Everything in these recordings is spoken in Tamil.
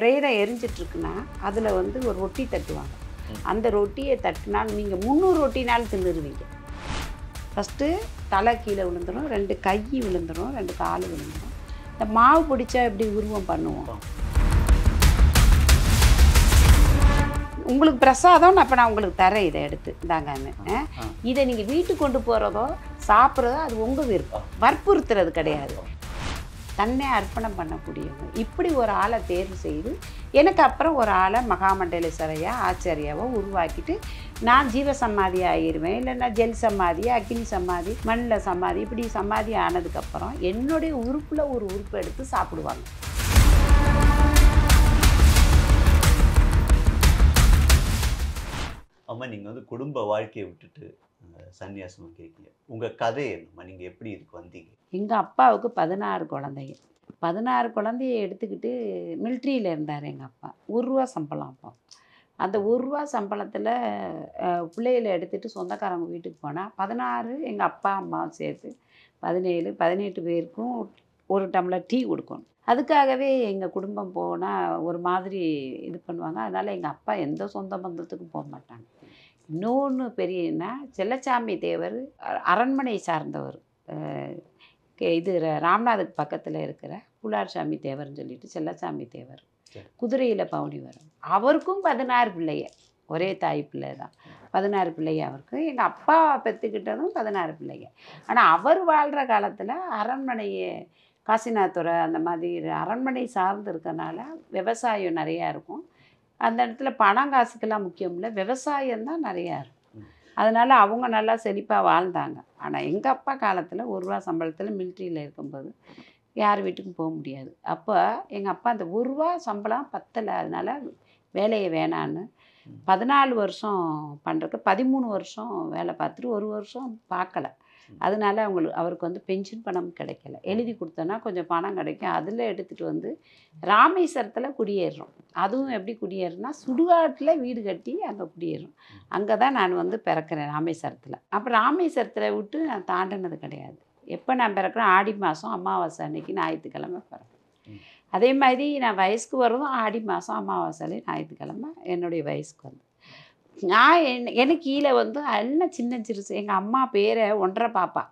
பிரேதம் எரிஞ்சிட்ருக்குன்னா அதில் வந்து ஒரு ரொட்டி தட்டுவாங்க. அந்த ரொட்டியை தட்டினா நீங்கள் 300 ரொட்டினாலும் தின்னுருவீங்க. ஃபஸ்ட்டு தலை கீழே விழுந்துடும், 2 கை விழுந்துடும், 2 கால் விழுந்துடும். இந்த மாவு பிடிச்சா எப்படி உருவம் பண்ணுவோம். உங்களுக்கு பிரசாதம் அப்போ நான் உங்களுக்கு தரேன், இதை எடுத்து இந்தாங்கன்னு. இதை நீங்கள் வீட்டுக்கு கொண்டு போகிறதோ சாப்பிட்றதோ அது உங்கள் விருப்பம், வற்புறுத்துறது கிடையாது. தன்னை அர்ப்பணம் பண்ணக்கூடியவங்க. இப்படி ஒரு ஆளை தேர்வு செய்து எனக்கு அப்புறம் ஒரு ஆளை மகாமண்டலேஸ்வரையா ஆச்சாரியாவோ உருவாக்கிட்டு நான் ஜீவ சமாதி ஆகிடுவேன். இல்லைன்னா ஜெல் சமாதி, அக்னி சமாதி, மண்ணில் சமாதி, இப்படி சமாதி ஆனதுக்கப்புறம் என்னுடைய உறுப்பில் ஒரு உறுப்பு எடுத்து சாப்பிடுவாங்க. அம்மா, நீங்கள் வந்து குடும்ப வாழ்க்கையை விட்டுட்டு சன்னியாசமாக கேட்கல. உங்கள் கதை என்னம்மா? நீங்கள் எப்படி இதுக்கு வந்தீங்க? எங்கள் அப்பாவுக்கு 16 குழந்தைங்க. 16 குழந்தைய எடுத்துக்கிட்டு மிலிட்ரியில் இருந்தார் எங்கள் அப்பா. ₹1 சம்பளம். அப்போ அந்த ₹1 சம்பளத்தில் பிள்ளைகளை எடுத்துகிட்டு சொந்தக்காரங்க வீட்டுக்கு போனால் 16 எங்கள் அப்பா அம்மாவும் சேர்த்து 17, 18 பேருக்கும் ஒரு டம்ளர் டீ கொடுக்கணும். அதுக்காகவே எங்கள் குடும்பம் போனால் ஒரு மாதிரி இது பண்ணுவாங்க. அதனால் எங்கள் அப்பா எந்த சொந்த பந்தத்துக்கும் போக மாட்டாங்க. இன்னொன்று பெரியன்னா, செல்லச்சாமி தேவர் அரண்மனை சார்ந்தவர். இது ராம்நாதுக்கு பக்கத்தில் இருக்கிற புலார்சாமி தேவர்னு சொல்லிட்டு செல்லச்சாமி தேவர். குதிரையில் பவுனி வரும். அவருக்கும் 16 பிள்ளைய, ஒரே தாய் பிள்ளை தான். 16 பிள்ளைங்க அவருக்கு. எங்கள் அப்பா பெற்றுக்கிட்டதும் 16 பிள்ளைங்க. ஆனால் அவர் வாழ்கிற காலத்தில் அரண்மனையை காசிநாத்துறை அந்த மாதிரி அரண்மனை சார்ந்து இருக்கனால விவசாயம் நிறையா இருக்கும். அந்த இடத்துல பணம் காசுக்கெல்லாம் முக்கியம் இல்லை, விவசாயம்தான் நிறையா இருக்கும். அதனால் அவங்க நல்லா செழிப்பாக வாழ்ந்தாங்க. ஆனால் எங்கள் அப்பா காலத்தில் ₹1 சம்பளத்தில் மிலிட்ரியில் இருக்கும்போது யார் வீட்டுக்கும் போக முடியாது. அப்போ எங்கள் அப்பா அந்த ₹1 சம்பளம் பத்தலை. அதனால் வேலையை வேணான்னு 14 வருஷம் பண்ணுறதுக்கு 13 வருஷம் வேலை பார்த்துட்டு 1 வருஷம் பார்க்கலை. அதனால அவருக்கு வந்து பென்ஷன் பணம் கிடைக்கல. எழுதி கொடுத்தோன்னா கொஞ்சம் பணம் கிடைக்கும். அதில் எடுத்துகிட்டு வந்து ராமேஸ்வரத்தில் குடியேறுறோம். அதுவும் எப்படி குடியேறுனா, சுடுகாட்டில் வீடு கட்டி அங்கே குடியேறும். அங்கே தான் நான் வந்து பிறக்கிறேன், ராமேஸ்வரத்தில். அப்போ ராமேஸ்வரத்தில் விட்டு நான் தாண்டினது கிடையாது. எப்போ நான் பிறக்கிறேன், ஆடி மாதம் அமாவாசை அன்னைக்கு ஞாயிற்றுக்கிழமை பிறக்கிறேன். அதே மாதிரி நான் வயசுக்கு வரதும் ஆடி மாதம் அமாவாசையிலே ஞாயிற்றுக்கிழமை என்னுடைய வயசுக்கு வந்து நான் எனக்கு கீழே வந்து எல்லாம் சின்ன சிறுசு. எங்கள் அம்மா பேரை 1.5 பாப்பா.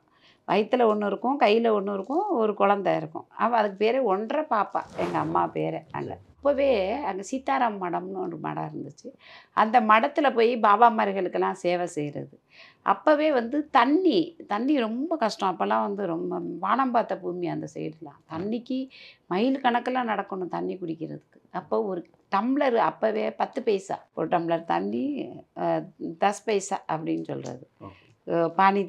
வயிற்றில் 1 இருக்கும், கையில் 1 இருக்கும், ஒரு குழந்தை இருக்கும். அவள் அதுக்கு பேர் 1.5 பாப்பா எங்கள் அம்மா பேரை. அங்கே அப்போவே அங்கே சீதாராம் மடம்னு ஒரு மடம் இருந்துச்சு. அந்த மடத்தில் போய் பாபாமார்களுக்கெல்லாம் சேவை செய்கிறது. அப்போவே வந்து தண்ணி ரொம்ப கஷ்டம். அப்போல்லாம் வந்து ரொம்ப வானம் பார்த்த பூமி அந்த சைடுலாம். தண்ணிக்கு மைல் கணக்கெல்லாம் நடக்கணும் தண்ணி குடிக்கிறதுக்கு. அப்போ ஒரு டம்ளர் அப்போவே 10 பைசா ஒரு டம்ளர் தண்ணி, 10 பைசா அப்படின்னு சொல்கிறது. பானி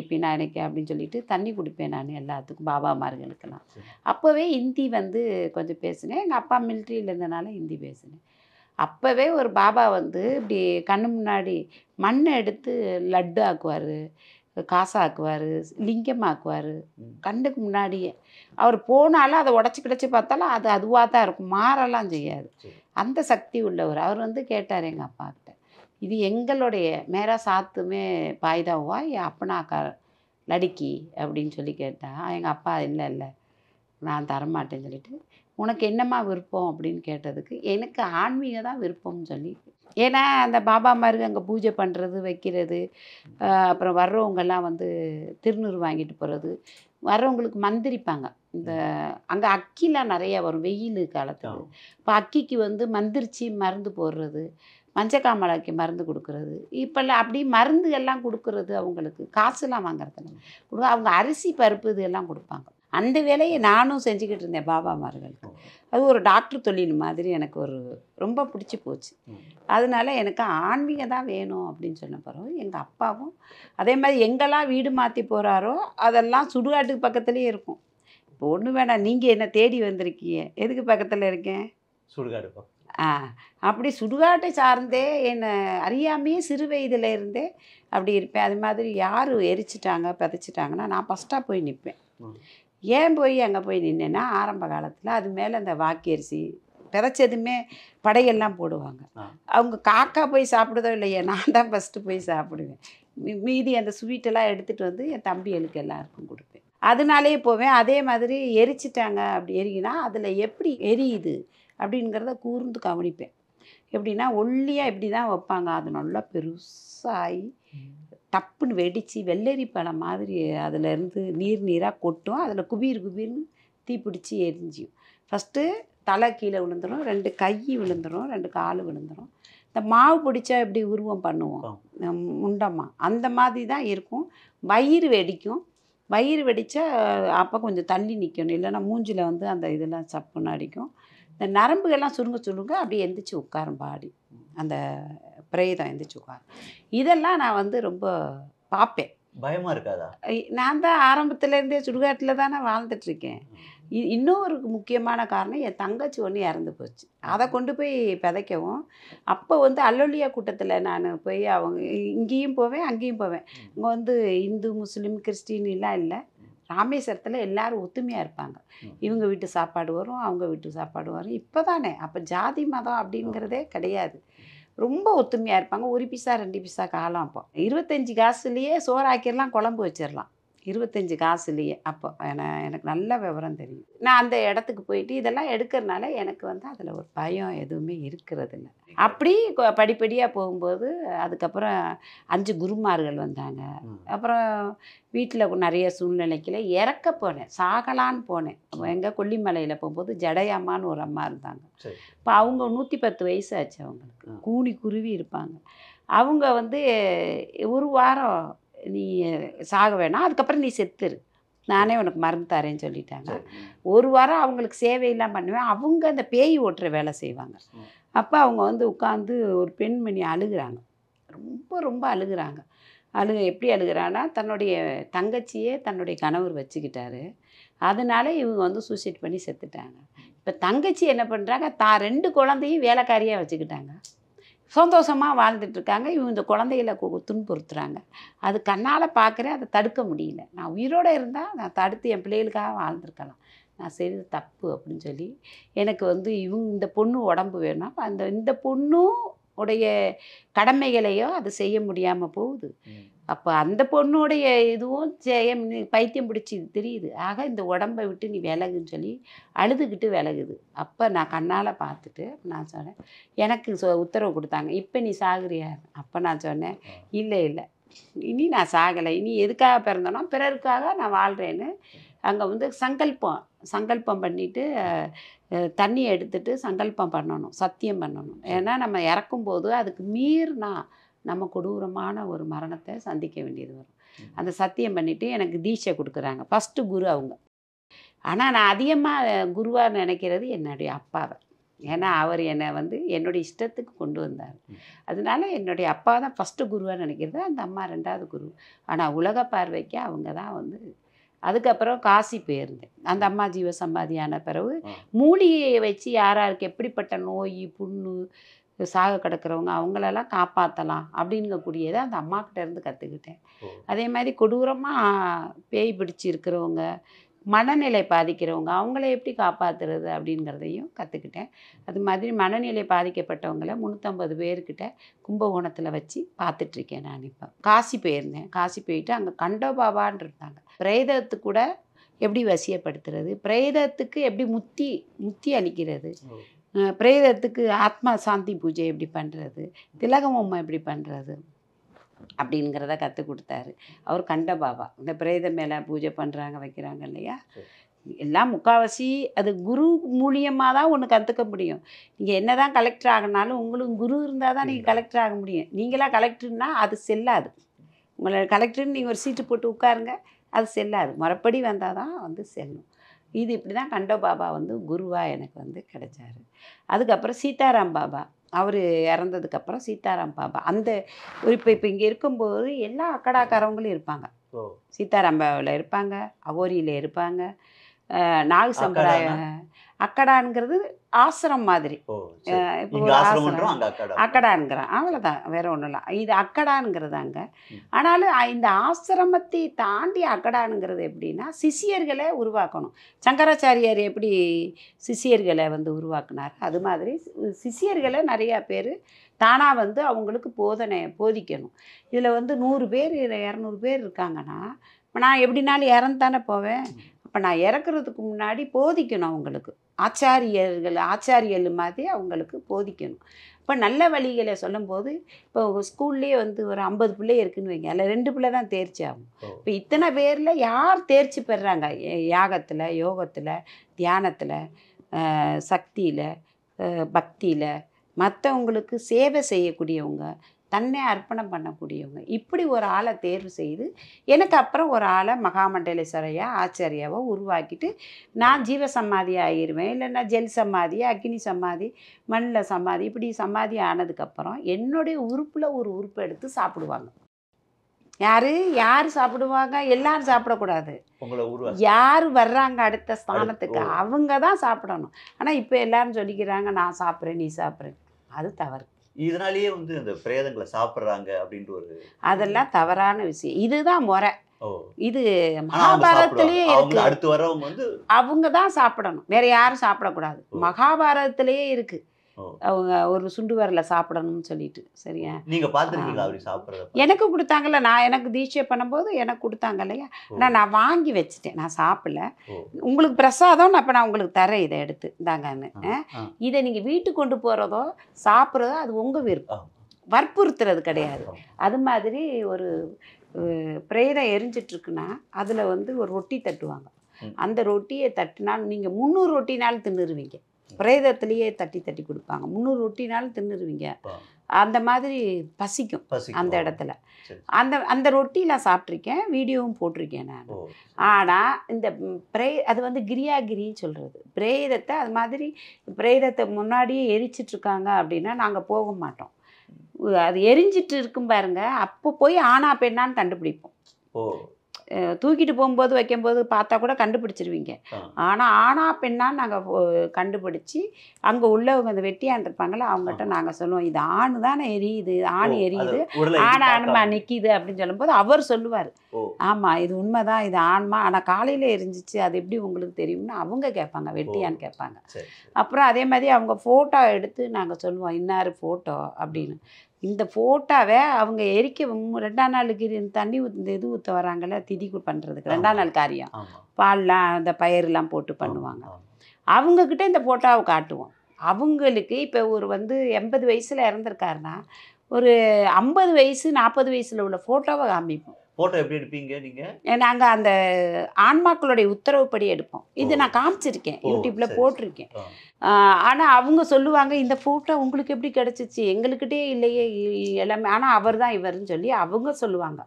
பினானிக்கு அப்படின்னு சொல்லிட்டு தண்ணி குடிப்பேன் நான் எல்லாத்துக்கும், பாபாமார்களுக்கெல்லாம். அப்போவே ஹிந்தி வந்து கொஞ்சம் பேசினேன். எங்கள் அப்பா மிலிட்ரியில் இருந்தனால ஹிந்தி பேசினேன். அப்போவே ஒரு பாபா வந்து இப்படி கண்ணு முன்னாடி மண்ணை எடுத்து லட்டு ஆக்குவார், காசாக்குவார், லிங்கம் ஆக்குவார். கண்ணுக்கு முன்னாடியே அவர் போனாலும் அதை உடச்சி கிடச்சி பார்த்தாலும் அது அதுவாக தான் இருக்கும், மாறலாம் செய்யாது. அந்த சக்தி உள்ளவர். அவர் வந்து கேட்டார் எங்கள் அப்பாக்கிட்ட, இது எங்களுடைய மேரா சாத்துமே பாய்தாவா அப்பனாக்கா லடிக்கி அப்படின்னு சொல்லி கேட்டால் எங்கள் அப்பா இல்லை நான் தரமாட்டேன்னு சொல்லிட்டு, உனக்கு என்னம்மா விருப்பம் அப்படின்னு கேட்டதுக்கு எனக்கு ஆன்மீக தான் விருப்பம்னு சொல்லி. ஏன்னா அந்த பாபா மாதிரி அங்கே பூஜை பண்ணுறது வைக்கிறது, அப்புறம் வர்றவங்கெல்லாம் வந்து திருநூறு வாங்கிட்டு போகிறது, வர்றவங்களுக்கு மந்திரிப்பாங்க. இந்த அங்கே அக்கிலாம் நிறையா வரும் வெயில் காலத்தில். இப்போ அக்கிக்கு வந்து மந்திரிச்சு மருந்து போடுறது, மஞ்சக்காமலைக்கு மருந்து கொடுக்குறது, இப்போல்லாம் அப்படி மருந்துகள்லாம் கொடுக்குறது. அவங்களுக்கு காசுலாம் வாங்குறதில்ல, அவங்க அரிசி பருப்பு இதெல்லாம் கொடுப்பாங்க. அந்த வேலையை நானும் செஞ்சுக்கிட்டு இருந்தேன் பாபாமார்களுக்கு. அது ஒரு டாக்டர் தொழில் மாதிரி எனக்கு ரொம்ப பிடிச்சி போச்சு. அதனால எனக்கு ஆன்மீகம் தான் வேணும் அப்படின்னு சொன்ன பிறகு எங்கள் அப்பாவும் அதே மாதிரி எங்கெல்லாம் வீடு மாற்றி போகிறாரோ அதெல்லாம் சுடுகாட்டுக்கு பக்கத்துலேயே இருக்கும். இப்போ ஒன்று வேணாம், நீங்கள் என்ன தேடி வந்திருக்கீங்க, எதுக்கு பக்கத்தில் இருக்கேன், சுடுகாடு. அப்படி சுடுகாட்டை சார்ந்தே என்னை அறியாமையே சிறு வயதில் இருந்தே அப்படி இருப்பேன். அது மாதிரி யார் எரிச்சிட்டாங்க பதைச்சிட்டாங்கன்னா நான் ஃபஸ்ட்டாக போய் நிற்பேன். ஏன் போய் அங்கே போய் நின்னேன்னா, ஆரம்ப காலத்தில் அது மேலே அந்த வாக்கரிசி பிதைச்சதுமே படையெல்லாம் போடுவாங்க. அவங்க காக்கா போய் சாப்பிடுதோ இல்லையே, நான் தான் ஃபஸ்ட்டு போய் சாப்பிடுவேன். மீதி அந்த ஸ்வீட்டெல்லாம் எடுத்துகிட்டு வந்து என் தம்பிகளுக்கு எல்லாருக்கும் கொடுப்பேன். அதனாலே போவேன். அதே மாதிரி எரிச்சிட்டாங்க, அப்படி எரியினா அதில் எப்படி எரியுது அப்படிங்கிறத கூர்ந்து கவனிப்பேன். எப்படின்னா ஒல்லியாக இப்படி தான் வைப்பாங்க, அது நல்லா பெருசாகி டப்புன்னு வெடித்து வெள்ளரி பழம் மாதிரி அதுலேருந்து நீராக கொட்டும், அதில் குபீர் குபீர்னு தீப்பிடிச்சி எரிஞ்சியும். ஃபஸ்ட்டு தலை கீழே விழுந்துடும், 2 கை விழுந்துடும், 2 கால் விழுந்துடும். இந்த மாவு பிடிச்சா எப்படி உருவம் பண்ணுவோம் முண்டமாக, அந்த மாதிரி தான் இருக்கும். வயிறு வெடிக்கும். வயிறு வெடித்தா அப்போ கொஞ்சம் தள்ளி நிற்கணும், இல்லைன்னா மூஞ்சில் வந்து அந்த இதெல்லாம் சப்புன்னு அடிக்கும். இந்த நரம்புகள்லாம் சுருங்க சுருங்க அப்படியே எந்திரிச்சு உட்காரும் பாடி, அந்த பிரேதம் எந்திரிச்சு உட்காரும். இதெல்லாம் நான் வந்து ரொம்ப பார்ப்பேன். பயமா இருக்காதா? நான் தான் ஆரம்பத்துலேருந்தே சுடுகாட்டில் தானே வாழ்ந்துட்டுருக்கேன். இன்னொரு முக்கியமான காரணம், என் தங்கச்சி ஒன்று இறந்து போச்சு. அதை கொண்டு போய் விதைக்கவும், அப்போ வந்து அல்லொலியா கூட்டத்தில் நான் போய் அவங்க இங்கேயும் போவேன் அங்கேயும் போவேன். இங்கே வந்து இந்து முஸ்லீம் கிறிஸ்டின்லாம் இல்லை, ராமேஸ்வரத்தில் எல்லோரும் ஒத்துமையாக இருப்பாங்க. இவங்க வீட்டு சாப்பாடு வரும், அவங்க வீட்டு சாப்பாடு வரும். இப்போ தானே, அப்போ ஜாதி மதம் அப்படிங்கிறதே கிடையாது. ரொம்ப ஒத்துமையாக இருப்பாங்க. 1 பைசா 2 பைசா காலம். அப்போ 25 காசுலேயே சோறாக்கிடலாம், குழம்பு வச்சிடலாம். 25 காசுலேயே. அப்போ எனக்கு நல்ல விவரம் தெரியும். நான் அந்த இடத்துக்கு போயிட்டு இதெல்லாம் எடுக்கிறதுனால எனக்கு வந்து அதில் ஒரு பயம் எதுவுமே இருக்கிறதில்ல. அப்படி படிப்படியாக போகும்போது அதுக்கப்புறம் 5 குருமார்கள் வந்தாங்க. அப்புறம் வீட்டில் நிறைய சூழ்நிலைக்கில் இறக்க போனேன், சாகலான்னு போனேன். எங்கள் கொல்லிமலையில் போகும்போது ஜடையம்மான்னு ஒரு அம்மா இருந்தாங்க. இப்போ அவங்க 110 வயசு ஆச்சு அவங்களுக்கு. கூனி குருவி இருப்பாங்க. அவங்க வந்து 1 வாரம் நீ சாக வேணாம், அதுக்கப்புறம் நீ செத்துரு, நானே உனக்கு மருந்து தரேன்னு சொல்லிட்டாங்க. 1 வாரம் அவங்களுக்கு சேவையெல்லாம் பண்ணுவேன். அவங்க அந்த பேய் ஓட்டுற வேலை செய்வாங்க. அப்போ அவங்க வந்து உட்காந்து ஒரு பெண்மணி அழுகிறாங்க, ரொம்ப ரொம்ப அழுகிறாங்க. எப்படி அழுகிறான்னா, தன்னுடைய தங்கச்சியே தன்னுடைய கணவர் வச்சுக்கிட்டாரு, அதனால இவங்க வந்து சூசைட் பண்ணி செத்துட்டாங்க. இப்போ தங்கச்சி என்ன பண்ணுறாங்க, தான் 2 குழந்தையும் வேலைக்காரியாக வச்சுக்கிட்டாங்க, சந்தோஷமாக வாழ்ந்துட்டுருக்காங்க. இவங்க இந்த குழந்தைகளை துன்புறுத்துறாங்க. அது கண்ணால் பார்க்குறேன், அதை தடுக்க முடியல. நான் உயிரோடு இருந்தால் நான் தடுத்து என் பிள்ளைகளுக்காக வாழ்ந்துருக்கலாம். நான் செய்தது தப்பு அப்படின்னு சொல்லி எனக்கு வந்து இந்த பொண்ணு உடம்பு வேணும், இந்த பொண்ணும் உடைய கடமைகளையோ அது செய்ய முடியாமல் போகுது. அப்போ அந்த பொண்ணுடைய இதுவும் பைத்தியம் பிடிச்சி தெரியுது. ஆக இந்த உடம்பை விட்டு நீ விலகுன்னு சொல்லி அழுதுகிட்டு விலகுது. அப்போ நான் கண்ணால் பார்த்துட்டு நான் சொன்னேன், எனக்கு உத்தரவு கொடுத்தாங்க, இப்போ நீ சாகுறியா? அப்போ நான் சொன்னேன், இல்லை இல்லை, இனி நான் சாகலை, இனி எதுக்காக பிறந்தோன்னா பிறருக்காக நான் வாழ்கிறேன்னு. அங்கே வந்து சங்கல்பம் பண்ணிவிட்டு தண்ணியை எடுத்துகிட்டு சங்கல்பம் பண்ணணும், சத்தியம் பண்ணணும். ஏன்னா நம்ம இறக்கும்போது அதுக்கு மீறினா நம்ம கொடூரமான ஒரு மரணத்தை சந்திக்க வேண்டியது வரும். அந்த சத்தியம் பண்ணிவிட்டு எனக்கு தீட்சை கொடுக்குறாங்க. ஃபஸ்ட்டு குரு அவங்க. ஆனால் நான் அதிகமாக குருவாக நினைக்கிறது என்னுடைய அப்பாவை. ஏன்னா அவர் என்னை வந்து என்னுடைய இஷ்டத்துக்கு கொண்டு வந்தார். அதனால என்னுடைய அப்பா தான் ஃபஸ்ட்டு குருவாக நினைக்கிறது, அந்த அம்மா 2வது குரு. ஆனால் உலக பார்வைக்கு அவங்க தான் வந்து. அதுக்கப்புறம் காசி போயிருந்தேன். அந்த அம்மா ஜீவசமாதியான பிறகு மூலிகையை வச்சு யாராருக்கு எப்படிப்பட்ட நோய் புண்ணு சாக கிடக்கிறவங்க அவங்களெல்லாம் காப்பாற்றலாம் அப்படிங்கக்கூடியதை அந்த அம்மாக்கிட்ட இருந்து கற்றுக்கிட்டேன். அதே மாதிரி கொடூரமாக பேய் பிடிச்சி இருக்கிறவங்க, மனநிலை பாதிக்கிறவங்க அவங்கள எப்படி காப்பாற்றுறது அப்படிங்கிறதையும் கற்றுக்கிட்டேன். அது மாதிரி மனநிலை பாதிக்கப்பட்டவங்கள 350 பேர்கிட்ட கும்பகோணத்தில் வச்சு பார்த்துட்ருக்கேன் நான். இப்போ காசி போயிருந்தேன். காசி போயிட்டு அங்கே கண்டோபாபான்னு இருந்தாங்க. பிரேதத்துக்கு கூட எப்படி வசியப்படுத்துறது, பிரேதத்துக்கு எப்படி முத்தி அளிக்கிறது, பிரேதத்துக்கு ஆத்மா சாந்தி பூஜை எப்படி பண்ணுறது, திலகமம்மா எப்படி பண்ணுறது அப்படிங்கிறத கற்றுக் கொடுத்தாரு அவர். கண்டபாபா இந்த பிரேதம் மேலே பூஜை பண்ணுறாங்க வைக்கிறாங்க இல்லையா, எல்லாம் முக்கால்வாசி அது குரு மூலியமாக தான் ஒன்று கற்றுக்க முடியும். நீங்கள் என்ன தான் கலெக்டர் ஆகினாலும் உங்களுக்கு குரு இருந்தால் தான் நீங்கள் கலெக்டர் ஆக முடியும். நீங்களாக கலெக்டர்னா அது செல்லாது. உங்களை கலெக்டர்னு நீங்கள் ஒரு சீட்டு போட்டு உட்காருங்க, அது செல்லாது. முறைப்படி வந்தால் தான் வந்து செல்லும். இது இப்படி தான் கண்டபாபா வந்து குருவாக எனக்கு வந்து கிடைச்சாரு. அதுக்கப்புறம் சீதாராம் பாபா அவர் இறந்ததுக்கப்புறம் சீதாராம் பாபா அந்த இப்போ இங்கே இருக்கும்போது எல்லா அக்கடாக்காரவங்களும் இருப்பாங்க. சீதாராம் பாபாவில் இருப்பாங்க, அகோரியில் இருப்பாங்க, நாக சம்பிரதாய அக்கடான்ங்கிறது ஆசிரம் மாதிரி. இப்போ ஒரு ஆசிரம் அக்கடான்ங்கிறான், அவ்வளோதான், வேற ஒன்றும் இல்லை. இது அக்கடான்ங்கிறதாங்க. ஆனாலும் இந்த ஆசிரமத்தை தாண்டி அக்கடானுங்கிறது எப்படின்னா சிஷியர்களை உருவாக்கணும். சங்கராச்சாரியார் எப்படி சிஷியர்களை வந்து உருவாக்குனார், அது மாதிரி சிஷியர்களை நிறையா பேர் தானாக வந்து அவங்களுக்கு போதிக்கணும். இதில் வந்து 100 பேர் 200 பேர் இருக்காங்கன்னா நான் எப்படினாலும் இறந்து தானே போவேன். அப்போ நான் இறக்குறதுக்கு முன்னாடி போதிக்கணும் அவங்களுக்கு. ஆச்சாரியல் மாதிரி அவங்களுக்கு போதிக்கணும். இப்போ நல்ல வழிகளை சொல்லும்போது, இப்போ ஸ்கூல்லேயே வந்து ஒரு 50 பிள்ளை இருக்குன்னு வைங்க, அதில் 2 பிள்ளை தான் தேர்ச்சி ஆகும். இப்போ இத்தனை பேரில் யார் தேர்ச்சி பெறுறாங்க? யாகத்தில், யோகத்தில், தியானத்தில், சக்தியில், பக்தியில், மற்றவங்களுக்கு சேவை செய்யக்கூடியவங்க, தன்னை அர்ப்பணம் பண்ணக்கூடியவங்க, இப்படி ஒரு ஆளை தேர்வு செய்து எனக்கு அப்புறம் ஒரு ஆளை மகாமண்டலேஸ்வரையா ஆச்சாரியாவோ உருவாக்கிட்டு நான் ஜீவ சமாதி ஆகிடுவேன். இல்லைன்னா ஜெல் சமாதி, அக்னி சமாதி, மண்ணில் சமாதி, இப்படி சமாதி ஆனதுக்கப்புறம் என்னுடைய உறுப்பில் ஒரு உறுப்பை எடுத்து சாப்பிடுவாங்க. யார் சாப்பிடுவாங்க? எல்லாரும் சாப்பிடக்கூடாது. யார் வர்றாங்க அடுத்த ஸ்தானத்துக்கு அவங்க தான் சாப்பிடணும். ஆனால் இப்போ எல்லாரும் சொல்லிக்கிறாங்க நான் சாப்பிட்றேன், நீ சாப்பிட்றேன். அது தவறு. இதனாலேயே வந்து அந்த பிரேதங்களை சாப்பிட்றாங்க அப்படின்ற ஒரு அதெல்லாம் தவறான விஷயம். இதுதான் முறை. இது மகாபாரதத்திலேயே இருக்கு. அடுத்து வரவங்க வந்து அவங்க தான் சாப்பிடணும், வேற யாரும் சாப்பிடக்கூடாது. மகாபாரதத்திலேயே இருக்கு. அவங்க ஒரு சுண்டு வரல சாப்பிடணும்னு சொல்லிட்டு. சரியா? நீங்க பார்த்துருக்கீங்களா அப்படி சாப்பிட்றது? எனக்கு கொடுத்தாங்கல்ல, நான் எனக்கு தீட்சை பண்ணும்போது எனக்கு கொடுத்தாங்க இல்லையா, நான் வாங்கி வச்சுட்டேன், நான் சாப்பிடல. உங்களுக்கு பிரசாதம் அப்போ நான் உங்களுக்கு தரேன், இதை எடுத்து இந்தாங்கன்னு. இதை நீங்கள் வீட்டுக்கு கொண்டு போகிறதோ சாப்பிட்றதோ அது உங்கள் விருப்பம், வற்புறுத்துறது கிடையாது. அது மாதிரி ஒரு பிரேதம் எரிஞ்சிட்ருக்குன்னா அதில் வந்து ஒரு ரொட்டி தட்டுவாங்க. அந்த ரொட்டியை தட்டினால் நீங்கள் 300 ரொட்டினாலும் தின்னுருவீங்க. பிரேதத்திலேயே தட்டி தட்டி கொடுப்பாங்க. 300 ரொட்டினாலும் தின்னுருவீங்க. அந்த மாதிரி பசிக்கும் அந்த இடத்துல. அந்த ரொட்டி நான் சாப்பிட்ருக்கேன், வீடியோவும் போட்டிருக்கேன் நான். ஆனால் இந்த அது வந்து கிரியாகிரின்னு சொல்கிறது. பிரேதத்தை அது மாதிரி பிரேதத்தை முன்னாடியே எரிச்சிட்ருக்காங்க அப்படின்னா நாங்கள் போக மாட்டோம். அது எரிஞ்சிட்டு இருக்கும் பாருங்க, அப்போ போய் ஆனா பெண்ணான்னு கண்டுபிடிப்போம். தூக்கிட்டு போகும்போது வைக்கும்போது பார்த்தா கூட கண்டுபிடிச்சிருவீங்க. ஆனால் ஆனா பெண்ணான்னு நாங்கள் கண்டுபிடிச்சி அங்கே உள்ளவங்க அந்த வெட்டியான் இருப்பாங்களே அவங்ககிட்ட நாங்கள் சொல்லுவோம், இது ஆணு தானே எரியுது, ஆணு எரியுது, ஆணுமா நிற்கிது அப்படின்னு சொல்லும்போது அவர் சொல்லுவார், ஆமாம் இது உண்மைதான், இது ஆண்மா, ஆனால் காலையில் எரிஞ்சிச்சு, அது எப்படி உங்களுக்கு தெரியும்னு அவங்க கேட்பாங்க, வெட்டியான்னு கேட்பாங்க. அப்புறம் அதே மாதிரி அவங்க ஃபோட்டோ எடுத்து நாங்கள் சொல்லுவோம் இன்னார் ஃபோட்டோ அப்படின்னு. இந்த ஃபோட்டோவை அவங்க எரிக்க 2ஆம் நாளுக்கு தண்ணி இது ஊற்ற வராங்கல்ல, திதி பண்ணுறதுக்கு 2ஆம் நாள் காரியம், பால்லாம் அந்த பயிரெலாம் போட்டு பண்ணுவாங்க. அவங்கக்கிட்ட இந்த ஃபோட்டோவை காட்டுவோம். அவங்களுக்கு இப்போ ஒரு வந்து 80 வயசில் இறந்துருக்காருன்னா ஒரு 50 வயசு 40 வயசில் உள்ள ஃபோட்டோவை காமிப்போம். ஃபோட்டோ எப்படி எடுப்பீங்க நீங்கள்? நாங்கள் அந்த ஆன்மாக்களுடைய உத்தரவுப்படி எடுப்போம். இது நான் காமிச்சிருக்கேன், யூடியூப்பில் போட்டிருக்கேன். ஆனால் அவங்க சொல்லுவாங்க இந்த ஃபோட்டோ உங்களுக்கு எப்படி கிடச்சிச்சு, எங்களுக்கிட்டே இல்லையே எல்லாமே, ஆனால் அவர் தான் இவர்னு சொல்லி அவங்க சொல்லுவாங்க.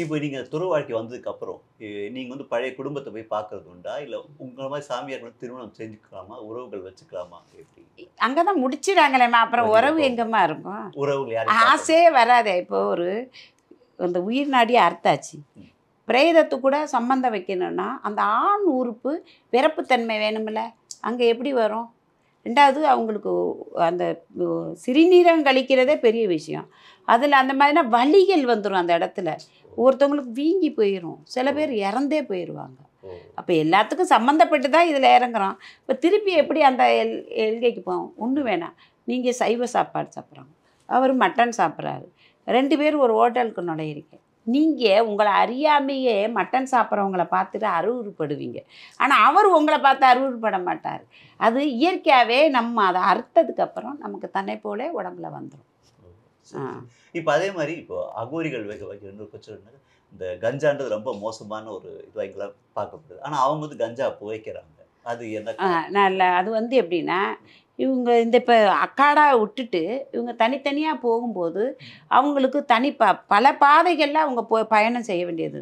இப்போ நீங்கள் துற வாழ்க்கை வந்ததுக்கப்புறம் நீங்கள் வந்து பழைய குடும்பத்தை போய் பார்க்கறது உண்டா, இல்லை உங்களை மாதிரி சாமியார்கள் திருமணம் செஞ்சுக்கலாமா, உறவுகள் வச்சுக்கலாமா? எப்படி அங்கே தான் முடிச்சிடாங்களேம்மா, அப்புறம் உறவு எங்கம்மா இருக்கும்? உறவுகள் யாரும் ஆசையே வராதே. இப்போ ஒரு அந்த உயிர் நாடியை அறுத்தாச்சு, பிரேதத்து கூட சம்பந்தம் வைக்கணும்னா அந்த ஆண் உறுப்பு விரப்புத்தன்மை வேணுமில்ல, அங்கே எப்படி வரும்? ரெண்டாவது அவங்களுக்கு அந்த சிறுநீரகம் கழிக்கிறதே பெரிய விஷயம். அதில் அந்த மாதிரினா வலிகள் வந்துடும் அந்த இடத்துல, ஒருத்தவங்களுக்கு வீங்கி போயிடும், சில பேர் இறந்தே போயிடுவாங்க. அப்போ எல்லாத்துக்கும் சம்மந்தப்பட்டு தான் இதில் இறங்குறோம். இப்போ திருப்பி எப்படி அந்த எல்கைக்கு போவோம்? ஒன்றும் வேணாம், நீங்கள் சைவ சாப்பாடு சாப்பிட்றாங்க, அவர் மட்டன் சாப்பிட்றாரு, 2 பேரும் ஒரு ஹோட்டலுக்கு நுழையிறீங்க. நீங்கள் உங்களை அறியாமையே மட்டன் சாப்பிட்றவங்கள பார்த்துட்டு அருவருப்படுவீங்க, ஆனால் அவர் உங்களை பார்த்து அருவருப்பட மாட்டார். அது இயற்கையாகவே நம்ம அதை அறுத்ததுக்கப்புறம் நமக்கு தன்னை போல உடம்புல வந்துடும். இப்போ அதே மாதிரி இப்போ அகோரிகள் வைக்கிற பிரச்சனை, இந்த கஞ்சான்றது ரொம்ப மோசமான ஒரு இதுவாக எங்களால் பார்க்கப்படுது. ஆனால் அவங்க வந்து கஞ்சா புகைக்கிறாங்க, அது என்ன? நல்ல அது வந்து எப்படின்னா, இவங்க இந்த இப்போ அக்காடா விட்டுட்டு இவங்க தனித்தனியாக போகும்போது அவங்களுக்கு பல பாதைகளில் அவங்க பயணம் செய்ய வேண்டியது.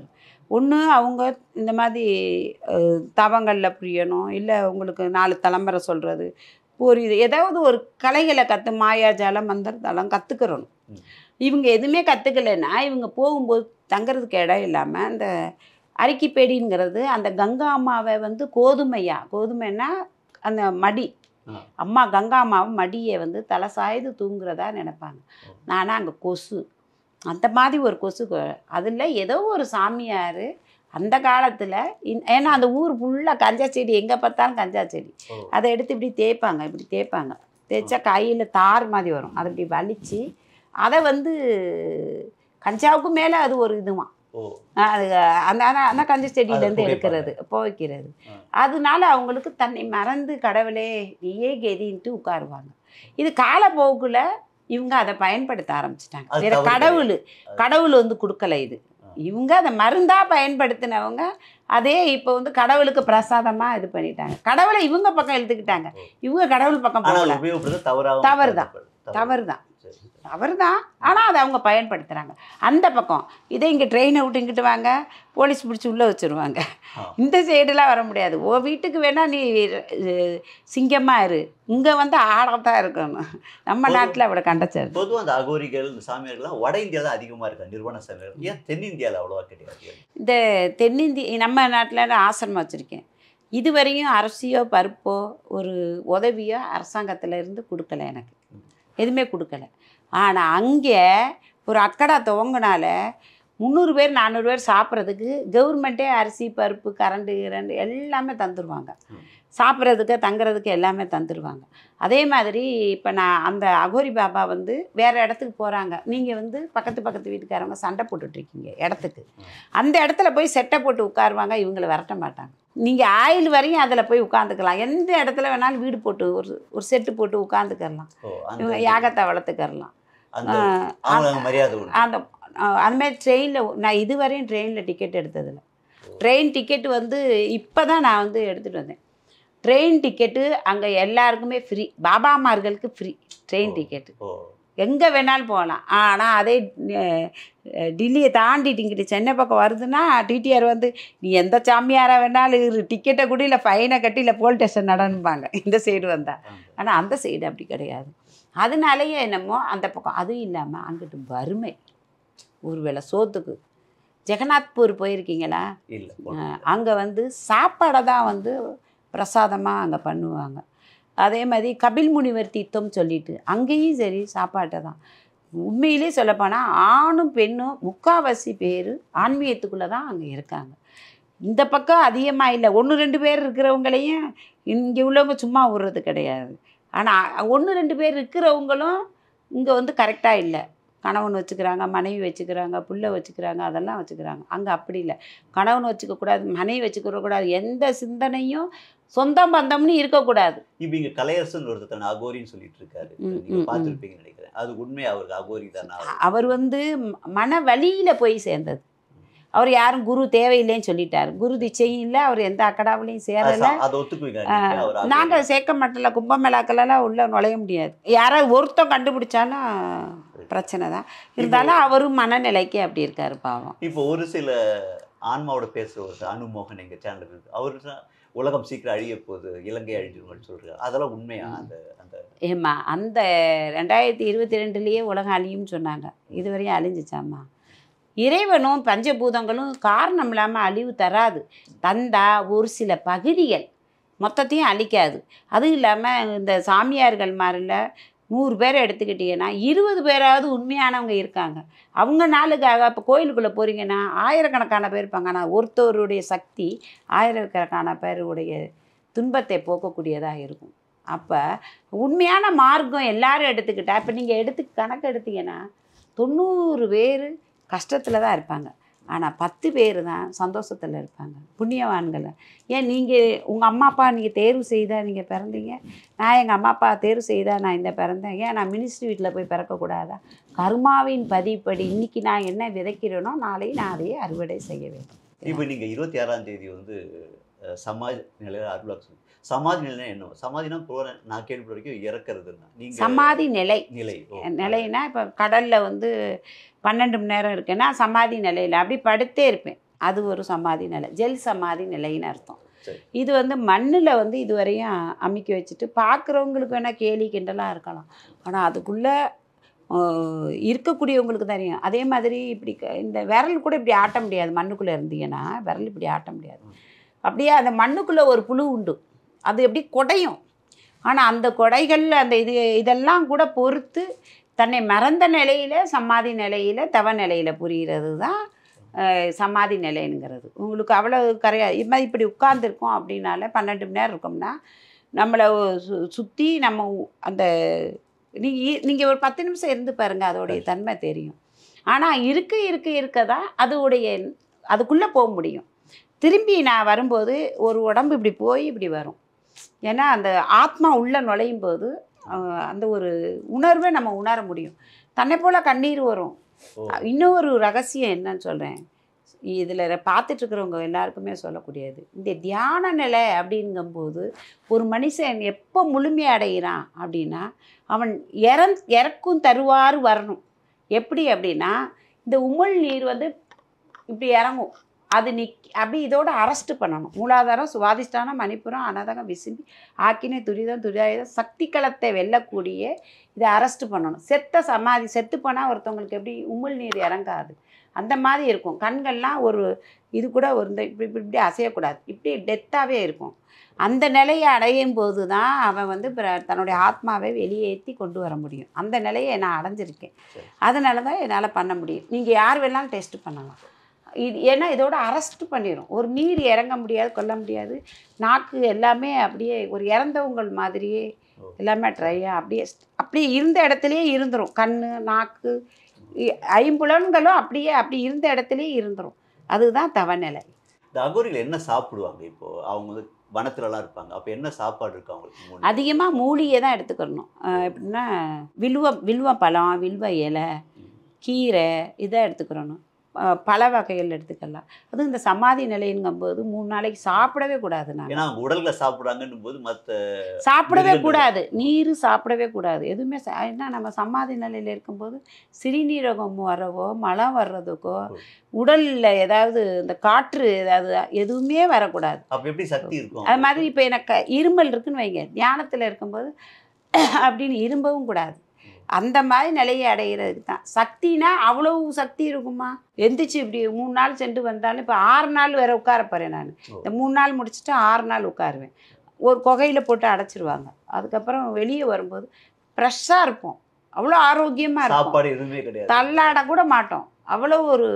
ஒன்று அவங்க இந்த மாதிரி தவங்களில் புரியணும், இல்லை உங்களுக்கு 4 தலைமுறை சொல்கிறது, ஒரு ஏதாவது ஒரு கலைகளை மாயாஜாலம் மந்திரத்தெல்லாம் கற்றுக்கிறணும். இவங்க எதுவுமே கற்றுக்கலைன்னா இவங்க போகும்போது தங்கிறதுக்கு இடம் இல்லாமல் அந்த அரிக்கிப்பேடிங்கிறது அந்த கங்கா அம்மாவை வந்து கோதுமைன்னா அந்த மடி, அம்மா கங்கா அம்மாவை மடியை வந்து தலை சாய்ந்து தூங்குறதா நினைப்பாங்க. நானும் அங்கே கொசு, அந்த மாதிரி ஒரு கொசு, அதில் ஏதோ ஒரு சாமியார் அந்த காலத்தில் ஏன்னா அந்த ஊர் ஃபுல்லாக கஞ்சா செடி, எங்கே பார்த்தாலும் கஞ்சா செடி, அதை எடுத்து இப்படி தேய்ப்பாங்க, தேய்ச்சா கையில் தார் மாதிரி வரும், அதை இப்படி வலித்து அதை வந்து கஞ்சாவுக்கு மேலே அது ஒரு இதுவான், ஓ அது அந்த அந்த கஞ்சி செடியிலேருந்து புகைப்பாங்க. எடுக்கிறது புகைக்கிறது. அதனால அவங்களுக்கு தன்னை மறந்து கடவுளே நீயே கெதின்ட்டு உட்காருவாங்க. இது காலப்போக்கில் இவங்க அதை பயன்படுத்த ஆரம்பிச்சிட்டாங்க. அது வேற தவறு கடவுள் கிடையாது. கடவுள் வந்து கொடுக்கல இது. இவங்க அதை மருந்தாக பயன்படுத்தினவங்க அதே இப்போ வந்து கடவுளுக்கு பிரசாதமாக இது பண்ணிட்டாங்க. கடவுளை இவங்க பக்கம் இழுத்துக்கிட்டாங்க. இவங்க கடவுள் பக்கம் ஆனா போகல. அது உபயோகப்படுறது தவறாகவும் தவறு தான். கருதப்படுது. தவறு தான். சரி, சரி. தவறு தான். ஆனால் அதை அவங்க பயன்படுத்துகிறாங்க. அந்த பக்கம் இதே இங்கே ட்ரெயினை விட்டு இங்கிட்டு வாங்க, போலீஸ் பிடிச்சி உள்ளே வச்சுருவாங்க. இந்த சைடுலாம் வர முடியாது. ஓ வீட்டுக்கு வேணால் நீ சிங்கமாக இரு, இங்கே வந்து ஆடத்தான் இருக்கணும். நம்ம நாட்டில் அவளை கண்டச்சாரு. பொதுவாக அந்த அகோரிகள் இந்த சாமியார்கள்லாம் வட இந்தியாவில் அதிகமாக இருக்கா நிர்வாண சாமியார்கள். ஏன் தென்னிந்தியாவில் அவ்வளோவா கிடையாது? இந்த தென்னிந்திய நம்ம நாட்டில் ஆசிரமம் வச்சுருக்கேன். இதுவரையும் அரிசியோ பருப்போ ஒரு உதவியோ அரசாங்கத்தில் இருந்து கொடுக்கல எனக்கு. எதுவுமே கொடுக்கல. ஆனால் அங்கே ஒரு அக்கடா துவங்கினால 300 பேர் 400 பேர் சாப்பிட்றதுக்கு கவர்மெண்ட்டே அரிசி பருப்பு கரண்டு எல்லாமே தந்துடுவாங்க. சாப்பிட்றதுக்கு தங்குறதுக்கு எல்லாமே தந்துடுவாங்க. அதே மாதிரி இப்போ நான் அந்த அகோரி பாபா வந்து வேறு இடத்துக்கு போகிறாங்க. நீங்கள் வந்து பக்கத்து வீட்டுக்காரவங்க சண்டை போட்டுட்ருக்கீங்க இடத்துக்கு. அந்த இடத்துல போய் செட்டை போட்டு உட்காருவாங்க. இவங்களை விரட்ட மாட்டாங்க. நீங்கள் ஆயில் வரையும் அதில் போய் உட்காந்துக்கலாம். எந்த இடத்துல வேணாலும் வீடு போட்டு ஒரு செட்டு போட்டு உட்காந்துக்கரலாம். இவங்க யாகத்தை வளர்த்துக்கரலாம். அந்த அதுமாதிரி ட்ரெயினில் நான் இதுவரையும் ட்ரெயினில் டிக்கெட் எடுத்ததில்லை. ட்ரெயின் டிக்கெட்டு வந்து இப்போ தான் நான் வந்து எடுத்துகிட்டு வந்தேன். ட்ரெயின் டிக்கெட்டு அங்கே எல்லாருக்குமே ஃப்ரீ. பாபாமார்களுக்கு ஃப்ரீ ட்ரெயின் டிக்கெட்டு. எங்கே வேணாலும் போகலாம். ஆனால் அதே டில்லியை தாண்டிட்டு இங்கிட்டு சென்னை பக்கம் வருதுன்னா டிடிஆர் வந்து நீ எந்த சாமியாராக வேணாலும் டிக்கெட்டை கூட இல்லை ஃபைனை கட்டி இல்லை போலீஸ் ஸ்டேஷன் நடனுப்பாங்க இந்த சைடு வந்தால். ஆனால் அந்த சைடு அப்படி கிடையாது. அதனாலேயே என்னமோ அந்த பக்கம். அதுவும் இல்லாமல் அங்கிட்டு வறுமை. ஒரு வேளை சோத்துக்கு. ஜெகநாத்பூர் போயிருக்கீங்களா? இல்லை. அங்கே வந்து சாப்பாடை தான் வந்து பிரசாதமாக அங்கே பண்ணுவாங்க. அதே மாதிரி கபில் முனிவர் தீர்த்தம் சொல்லிட்டு அங்கேயும் சரி சாப்பாட்டை தான். உண்மையிலே சொல்லப்போனால் ஆணும் பெண்ணும் முக்கால்வாசி பேர் ஆன்மீகத்துக்குள்ளே தான் அங்கே இருக்காங்க. இந்த பக்கம் அதிகமாக இல்லை. 1-2 பேர் இருக்கிறவங்களையும் இங்கே உள்ளவங்க சும்மா விடுறது கிடையாது. ஆனால் 1-2 பேர் இருக்கிறவங்களும் இங்கே வந்து கரெக்டாக இல்லை. கணவன் வச்சுக்கிறாங்க, மனைவி வச்சுக்கிறாங்க, பிள்ளை வச்சுக்கிறாங்க, அதெல்லாம் வச்சுக்கிறாங்க. அங்கே அப்படி இல்லை. கணவன் வச்சுக்கக்கூடாது, மனைவி வச்சுக்கிறக்கூடாது, எந்த சிந்தனையும் சொந்தம் பந்தம்னு இருக்கக்கூடாது. இப்போ இங்கே கலையரசன் ஒருத்தர் அகோரின்னு சொல்லிட்டு இருக்காரு. நீங்கள் பார்த்துருப்பீங்கன்னு நினைக்கிறேன். அது உண்மை அவருக்கு அகோரி தானே? அவர் வந்து மன வழியில் போய் சேர்ந்தது. அவர் யாரும் குரு தேவையில்லைன்னு சொல்லிட்டார். குரு திச்சையும் இல்லை, அவர் எந்த அக்கடாவிலையும் சேரலை. நாங்கள் சேர்க்க மாட்டோம்ல. கும்பமேளாக்கெல்லாம் உள்ள நுழைய முடியாது. யாராவது ஒருத்தம் கண்டுபிடிச்சாலும் பிரச்சனை தான். இருந்தாலும் அவரும் மனநிலைக்கு அப்படி இருக்காரு பாவம். இப்போ ஒரு சில ஆன்மாவோட பேசுகிற ஒரு அனுமோகன் எங்கள் சேனல் இருக்குது. அவர் உலகம் சீக்கிரம் அழிய போகுது, இலங்கை அழிஞ்சிருன்னு சொல்கிறார். அதெல்லாம் உண்மையா? ஏம்மா அந்த 2022 உலகம் அழியும்னு சொன்னாங்க. இதுவரையும் அழிஞ்சிச்சாம்மா? இறைவனும் பஞ்சபூதங்களும் காரணம் இல்லாமல் அழிவு தராது. தந்தா ஒரு சில பகுதிகள் மொத்தத்தையும் அழிக்காது. அதுவும் இல்லாமல் இந்த சாமியார்கள் மாதிரில 100 பேரை எடுத்துக்கிட்டிங்கன்னா 20 பேராவது உண்மையானவங்க இருக்காங்க. அவங்க நாளுக்காக இப்போ கோயிலுக்குள்ளே போகிறீங்கன்னா ஆயிரக்கணக்கான பேர் இருப்பாங்க. ஆனால் ஒருத்தருடைய சக்தி ஆயிரக்கணக்கான பேருடைய துன்பத்தை போக்கக்கூடியதாக இருக்கும். அப்போ உண்மையான மார்க்கம் எல்லாரும் எடுத்துக்கிட்டா, இப்போ நீங்கள் கணக்கு எடுத்தீங்கன்னா 90 பேர் கஷ்டத்தில் தான் இருப்பாங்க. ஆனால் 10 பேர் தான் சந்தோஷத்தில் இருப்பாங்க, புண்ணியவான்கள். ஏன் நீங்கள் உங்கள் அம்மா அப்பா நீங்கள் தேர்வு செய்தால் நீங்கள் பிறந்தீங்க. நான் எங்கள் அம்மா அப்பா தேர்வு செய்தால் நான் இந்த பிறந்தேன். ஏன் நான் மினிஸ்ட்ரி வீட்டில் போய் பிறக்கக்கூடாதா? கர்மாவின் பதிப்படி இன்றைக்கி நான் என்ன விதைக்கிறேனோ நாளை நான் அதையே அறுவடை செய்ய வேண்டும். இப்போ நீங்கள் 26ஆம் தேதி வந்து சமாஜ் நிலையில் அருளாக சமாதி நிலை என்ன? சமாதினா போகிறேன் நான் கேள்வி வரைக்கும் இறக்குறதுன்னா நீங்கள் சமாதி நிலைனா இப்போ கடலில் வந்து 12 மணி நேரம் இருக்கேன்னா சமாதி நிலையில் அப்படி படுத்தே இருப்பேன். அது ஒரு சமாதி நிலை, ஜெல் சமாதி நிலைன்னு அர்த்தம். இது வந்து மண்ணில் வந்து இதுவரையும் அமைக்க வச்சுட்டு பார்க்குறவங்களுக்கு வேணால் கேலி கிண்டலாக இருக்கலாம். ஆனால் அதுக்குள்ளே இருக்கக்கூடியவங்களுக்கு தெரியும். அதே மாதிரி இப்படி இந்த விரல் கூட இப்படி ஆட்ட முடியாது. மண்ணுக்குள்ளே இருந்தீங்கன்னா விரல் இப்படி ஆட்ட முடியாது. அப்படியே அந்த மண்ணுக்குள்ளே ஒரு புழு உண்டு, அது எப்படி கொடையும். ஆனால் அந்த கொடைகள் அந்த இதெல்லாம் கூட பொறுத்து தன்னை மறந்த நிலையில் சமாதி நிலையில் தவ நிலையில் புரிகிறது தான் சமாதி நிலைங்கிறது. உங்களுக்கு அவ்வளோ இது மாதிரி இப்படி உட்கார்ந்துருக்கோம் அப்படின்னால 12 மணி நேரம் இருக்கோம்னா நம்மளை சுற்றி நம்ம அந்த நீங்கள் ஒரு 10 நிமிஷம் இருந்து பாருங்கள், அதோடைய தன்மை தெரியும். ஆனால் இருக்க தான் அதுக்குள்ளே போக முடியும். திரும்பி நான் வரும்போது ஒரு உடம்பு இப்படி போய் இப்படி வரும். ஏன்னா அந்த ஆத்மா உள்ளே நுழையும் போது அந்த ஒரு உணர்வை நம்ம உணர முடியும். தன்னை போல் கண்ணீர் வரும். இன்னொரு ரகசியம் என்னன்னு சொல்கிறேன், இதில் பார்த்துட்ருக்கிறவங்க எல்லாருக்குமே சொல்லக்கூடியது, இந்த தியான நிலை அப்படிங்கும்போது ஒரு மனுஷன் எப்போ முழுமை அடைகிறான் அப்படின்னா அவன் இறக்கும் தருவாறு வரணும். எப்படி அப்படின்னா இந்த உமிழ் நீர் வந்து இப்படி இறங்கும், அது அப்படி இதோட அரெஸ்ட் பண்ணணும். மூலாதாரம், சுவாதிஷ்டானம், மணிப்புரம், அநாதகம், விசும்பி, ஆக்கினை, துரிதம், துரியாயுதம், சக்தி களத்தை வெல்லக்கூடிய இதை அரெஸ்ட் பண்ணணும். சமாதி செத்து போனால் ஒருத்தவங்களுக்கு எப்படி உமிழ் நீர் இறங்காது, அந்த மாதிரி இருக்கும். கண்கள்லாம் ஒரு இது கூட ஒரு இப்படி இப்படி அசையக்கூடாது, இப்படி டெத்தாகவே இருக்கும். அந்த நிலையை அடையும் போது தான் அவன் வந்து தன்னுடைய ஆத்மாவை வெளியேற்றி கொண்டு வர முடியும். அந்த நிலையை நான் அடைஞ்சிருக்கேன். அதனால தான் என்னால் பண்ண முடியும். நீங்கள் யார் வேணாலும் டெஸ்ட் பண்ணலாம். ஏன்னா இதோட அரெஸ்ட் பண்ணிடும். ஒரு நீர் இறங்க முடியாது, கொல்ல முடியாது. நாக்கு எல்லாமே அப்படியே ஒரு இறந்தவங்கள் மாதிரியே எல்லாமே ட்ரையாக அப்படியே இருந்த இடத்துலையே இருந்துடும். கண், நாக்கு, ஐம்புலன்களும் அப்படி இருந்த இடத்துலையே இருந்துடும். அதுதான் தவநிலை. இந்த அகோரிகள் என்ன சாப்பிடுவாங்க? இப்போது அவங்க வந்து வனத்துலலாம் இருப்பாங்க, அப்போ என்ன சாப்பாடு இருக்கு அவங்களுக்கு? அதிகமாக மூலிகை தான் எடுத்துக்கணும். எப்படின்னா வில்வ பழம், வில்வ இலை, கீரை இதை எடுத்துக்கிறணும். பல வகைகள் எடுத்துக்கலாம். அதுவும் இந்த சமாதி நிலைங்கும்போது 3 நாளைக்கு சாப்பிடவே கூடாது. ஏன்னா அவங்க உடல்ல சாப்பிட்றாங்கன்னும் போது மற்ற சாப்பிடவே கூடாது, நீர் சாப்பிடவே கூடாது, எதுவுமே. ஏன்னா நம்ம சமாதி நிலையில் இருக்கும்போது சிறுநீரகம் வரவோ, மலம் வர்றதுக்கோ, உடலில் ஏதாவது இந்த காற்று ஏதாவது எதுவுமே வரக்கூடாது. அப்போ எப்படி சக்தி இருக்கும்? அது மாதிரி இப்போ எனக்கு இருமல் இருக்குன்னு வைங்க, தியானத்தில் இருக்கும்போது அப்படின்னு இரும்பவும் கூடாது. அந்த மாதிரி நிலையை அடைகிறதுக்கு தான். சக்தினா அவ்வளவு சக்தி இருக்குமா? எந்திரிச்சு இப்படி 3 நாள் சென்று வந்தாலும், இப்போ 6 நாள் வேற உட்கார போகிறேன் நான். இந்த 3 நாள் முடிச்சுட்டு 6 நாள் உட்காருவேன். ஒரு குகையில் போட்டு அடைச்சிருவாங்க. அதுக்கப்புறம் வெளியே வரும்போது ஃப்ரெஷ்ஷாக இருப்போம். அவ்வளோ ஆரோக்கியமாக இருக்கும். சாப்பாடு எதுவுமே கிடையாது, தள்ளாட கூட மாட்டோம். அவ்வளோ ஒரு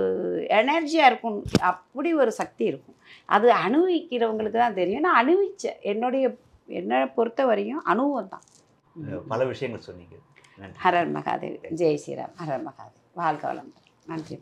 எனர்ஜியாக இருக்கும். அப்படி ஒரு சக்தி இருக்கும். அது அனுபவிக்கிறவங்களுக்கு தான் தெரியும். நான் அனுபவித்தேன். என்னை பொறுத்த வரையும் அனுபவம் தான். பல விஷயங்கள் சொன்னீங்க. ஹரர் மகாதேவ். ஜெய் ஸ்ரீராம். ஹரர் மகாதேவ். வாழ்க வளமுடன். நன்றி.